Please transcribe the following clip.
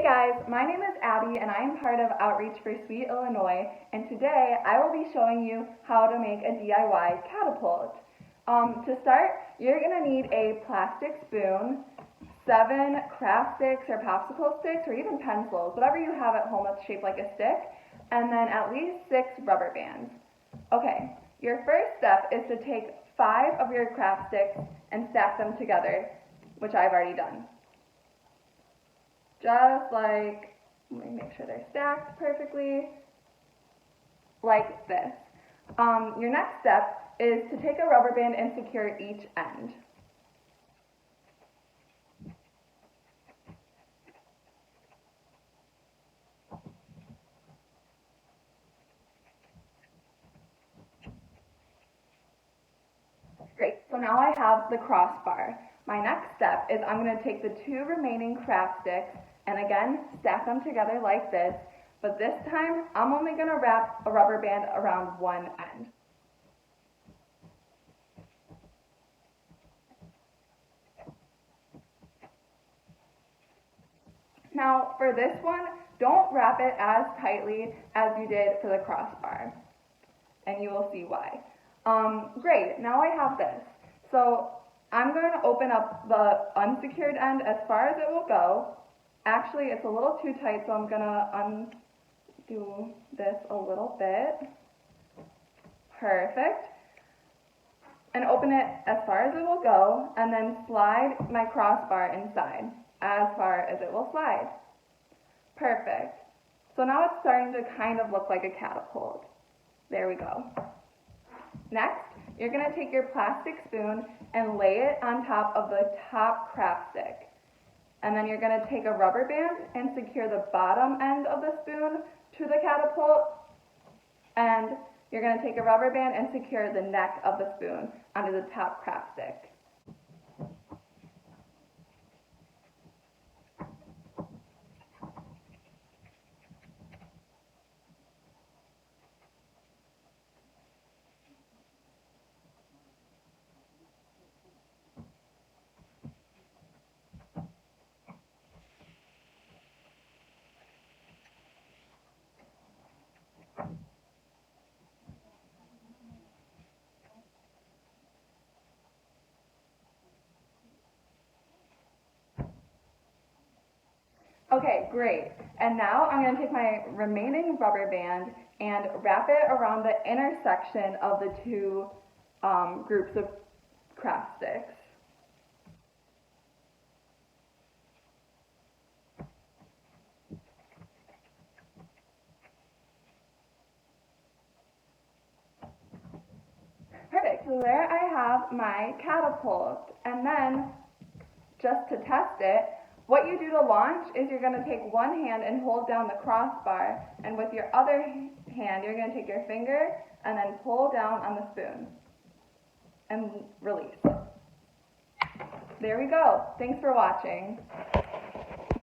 guys, my name is Abby and I am part of Outreach for SWE Illinois, and today I will be showing you how to make a DIY catapult. To start, you're going to need a plastic spoon, 7 craft sticks or popsicle sticks or even pencils, whatever you have at home that's shaped like a stick, and then at least 6 rubber bands. Okay, your first step is to take 5 of your craft sticks and stack them together, which I've already done. Just like, let me make sure they're stacked perfectly, like this. Your next step is to take a rubber band and secure each end. Great, so now I have the crossbar. My next step is I'm going to take the 2 remaining craft sticks and again stack them together like this, but this time I'm only going to wrap a rubber band around one end. Now for this one, don't wrap it as tightly as you did for the crossbar, and you will see why. Great, now I have this. So I'm going to open up the unsecured end as far as it will go. Actually, it's a little too tight, so I'm going to undo this a little bit. Perfect. And open it as far as it will go, and then slide my crossbar inside as far as it will slide. Perfect. So now it's starting to kind of look like a catapult. There we go. Next, you're going to take your plastic spoon and lay it on top of the top craft stick. And then you're going to take a rubber band and secure the bottom end of the spoon to the catapult. And you're going to take a rubber band and secure the neck of the spoon onto the top craft stick. Okay, great. And now I'm going to take my remaining rubber band and wrap it around the intersection of the 2 groups of craft sticks. Perfect. So there I have my catapult. And then, just to test it, what you do to launch is you're going to take one hand and hold down the crossbar, and with your other hand you're going to take your finger and then pull down on the spoon and release. There we go. Thanks for watching.